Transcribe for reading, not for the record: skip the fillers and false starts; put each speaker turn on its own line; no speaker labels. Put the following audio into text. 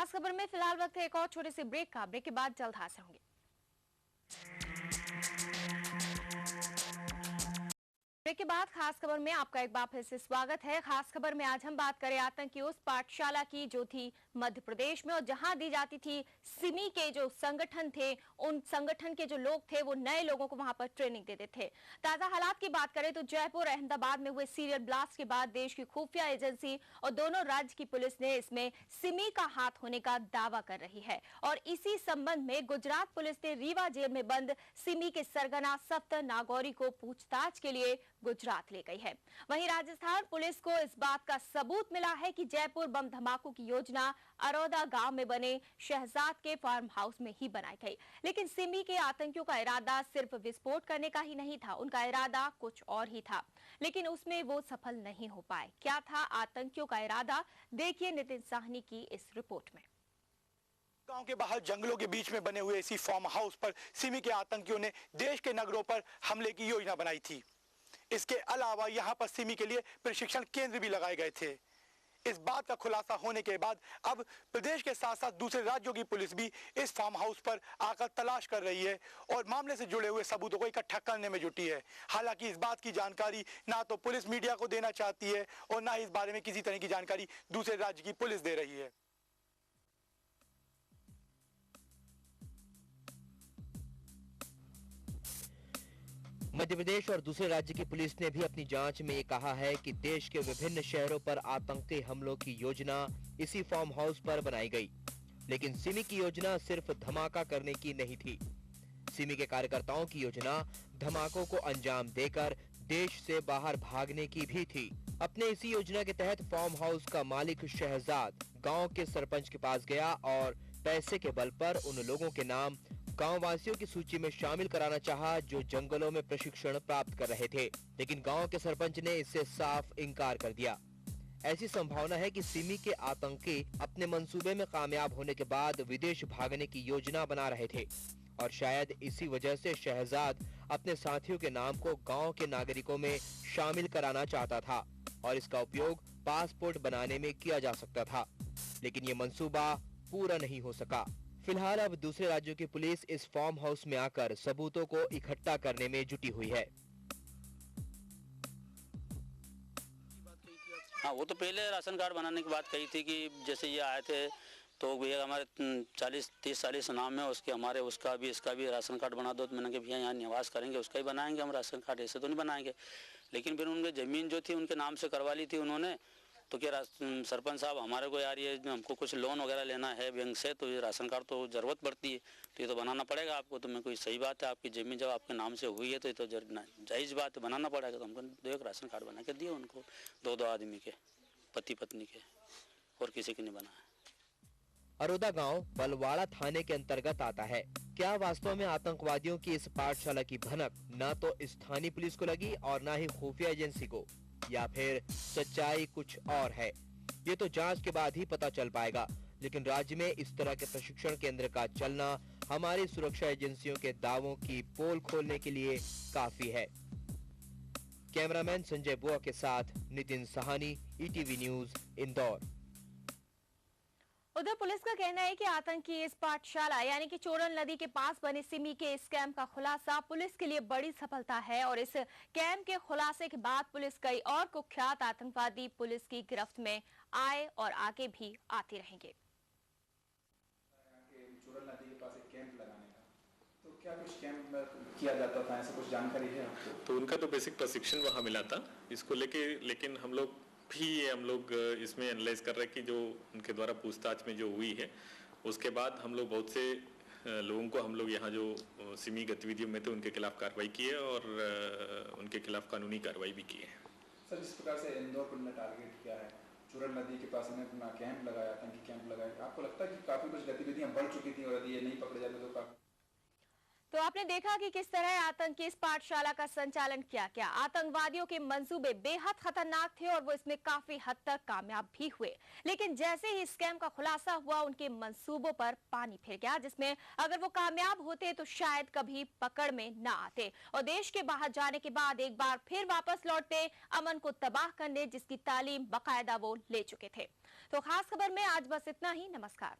खास खबर में फिलहाल वक्त है एक और छोटे से ब्रेक का। ब्रेक के बाद जल्द हाजिर होंगे। ब्रेक के बाद खास खबर में आपका एक बार फिर से स्वागत है। खास खबर में आज हम बात करें आतंक की उस पाठशाला की जो थी मध्य प्रदेश में और जहां दी जाती थी सिमी के जो संगठन थे, उन संगठन के जो लोग थे वो नए लोगों को वहां पर ट्रेनिंग देते थे। ताजा हालात की बात करें तो जयपुर अहमदाबाद में हुए सीरियल ब्लास्ट के बाद देश की खुफिया एजेंसी और दोनों राज्य की पुलिस ने इसमें सिमी का हाथ होने का दावा कर रही है। और इसी संबंध में गुजरात पुलिस ने रीवा जेल में बंद सिमी के सरगना सफ्तर नागौरी को पूछताछ के लिए गुजरात ले गई है। वहीं राजस्थान पुलिस को इस बात का सबूत मिला है कि जयपुर बम धमाकों की योजना अरौदा गांव में बने शहजाद के फार्म हाउस में ही बनाई गई। लेकिन सिमी के आतंकियों का इरादा सिर्फ विस्फोट करने का ही नहीं था, उनका इरादा कुछ और ही था, लेकिन उसमें वो सफल नहीं हो पाए। क्या था आतंकियों का इरादा, देखिए नितिन साहनी की इस रिपोर्ट में।
गांव के बाहर जंगलों के बीच में बने हुए इसी फार्म हाउस पर सिमी के आतंकियों ने देश के नगरों पर हमले की योजना बनाई थी। इसके अलावा यहां पर सिमी के लिए प्रशिक्षण केंद्र भी लगाए गए थे। इस बात का खुलासा होने के बाद अब प्रदेश के साथ साथ दूसरे राज्यों की पुलिस भी इस फार्म हाउस पर आकर तलाश कर रही है और मामले से जुड़े हुए सबूतों को इकट्ठा करने में जुटी है। हालांकि इस बात की जानकारी ना तो पुलिस मीडिया को देना चाहती है और ना इस बारे में किसी तरह की जानकारी दूसरे राज्य की पुलिस दे रही है।
मध्य प्रदेश और दूसरे राज्य की पुलिस ने भी अपनी जांच में ये कहा है कि देश के विभिन्न शहरों पर आतंकी हमलों की योजना इसी फार्म हाउस पर बनाई गई। लेकिन सिमी की योजना सिर्फ धमाका करने की नहीं थी। सिमी के कार्यकर्ताओं की योजना धमाकों को अंजाम देकर देश से बाहर भागने की भी थी। अपने इसी योजना के तहत फार्म हाउस का मालिक शहजाद गांव के सरपंच के पास गया और पैसे के बल पर उन लोगों के नाम गांव वासियों की सूची में शामिल कराना चाहा जो जंगलों में प्रशिक्षण प्राप्त कर रहे थे। लेकिन गांव के सरपंच ने इससे साफ इनकार कर दिया। ऐसी संभावना है कि सिमी के आतंकी अपने मंसूबे में कामयाब होने के बाद विदेश भागने की योजना बना रहे थे और शायद इसी वजह से शहजाद अपने साथियों के नाम को गांव के नागरिकों में शामिल कराना चाहता था और इसका उपयोग पासपोर्ट बनाने में किया जा सकता था। लेकिन ये मंसूबा पूरा नहीं हो सका। फिलहाल अब दूसरे राज्यों की पुलिस इस फार्म हाउस में आकर सबूतों को इकट्ठा करने में जुटी हुई है।
हाँ, वो तो पहले राशन कार्ड बनाने की बात कही थी कि जैसे ये आए थे तो भैया हमारे 40-30-40 नाम है उसके, हमारे उसका भी इसका भी राशन कार्ड बना दो। तो मैंने कहा भैया यहाँ निवास करेंगे उसका ही बनाएंगे हम राशन कार्ड, ऐसे तो नहीं बनाएंगे। लेकिन फिर उनके ज़मीन जो थी उनके नाम से करवा ली थी उन्होंने। तो क्या सरपंच साहब हमारे को यार ये हमको कुछ लोन वगैरह लेना है बैंक से, तो ये राशन कार्ड तो ज़रूरत पड़ती है, तो ये तो बनाना पड़ेगा आपको। तो मैं कोई सही बात है, आपकी ज़मीन जब आपके नाम से हुई है तो ये तो जायज़ बात है, बनाना पड़ेगा। तो हमको 2 राशन कार्ड बना के दिए उनको, 2 आदमी के, पति पत्नी के, और किसी के नहीं बना है।
अरोदा गांव बलवाड़ा थाने के अंतर्गत आता है। क्या वास्तव में आतंकवादियों की इस पाठशाला की भनक न तो स्थानीय पुलिस को लगी और न ही खुफिया एजेंसी को, या फिर सच्चाई कुछ और है? ये तो जांच के बाद ही पता चल पाएगा। लेकिन राज्य में इस तरह के प्रशिक्षण केंद्र का चलना हमारी सुरक्षा एजेंसियों के दावों की पोल खोलने के लिए काफी है। कैमरामैन संजय बुआ के साथ नितिन साहनी, ईटीवी न्यूज, इंदौर।
उधर पुलिस का कहना है कि आतंकी इस पाठशाला यानी कि चोरल नदी के पास बने सिमी के इस कैंप का खुलासा पुलिस के लिए बड़ी सफलता है और इस कैंप के खुलासे के बाद पुलिस कई और कुख्यात आतंकवादी पुलिस की गिरफ्त में आए और आगे भी आते रहेंगे।
चोरल नदी के पास एक कैंप लगाने का, तो क्या कुछ कैंप किया जाता था, ऐसा कुछ जानकारी है आपको?
तो उनका तो बेसिक प्रशिक्षण वहाँ मिला था इसको लेके, लेकिन हम लोग इसमें एनालाइज कर रहे हैं कि जो उनके द्वारा पूछताछ में जो हुई है उसके बाद हम लोग बहुत से लोगों को हम लोग यहाँ जो सिमी गतिविधियों में थे उनके खिलाफ कार्रवाई की है और उनके खिलाफ कानूनी कार्रवाई भी की है।
सर, जिस प्रकार से इंदौर पुलिस ने टारगेट किया है, चोरल नदी के पास में अपना कैंप लगाया, आतंकी कैंप लगाया, आपको लगता है कि काफी कुछ गतिविधियां बढ़ चुकी थी और यदि ये नहीं पकड़े जाते तो काफी?
तो आपने देखा कि किस तरह आतंकी इस पाठशाला का संचालन किया गया। आतंकवादियों के मंसूबे बेहद खतरनाक थे और वो इसमें काफी हद तक कामयाब भी हुए। लेकिन जैसे ही स्कैम का खुलासा हुआ उनके मंसूबों पर पानी फिर गया, जिसमें अगर वो कामयाब होते तो शायद कभी पकड़ में न आते और देश के बाहर जाने के बाद एक बार फिर वापस लौटते अमन को तबाह करने, जिसकी तालीम बाकायदा वो ले चुके थे। तो खास खबर में आज बस इतना ही। नमस्कार।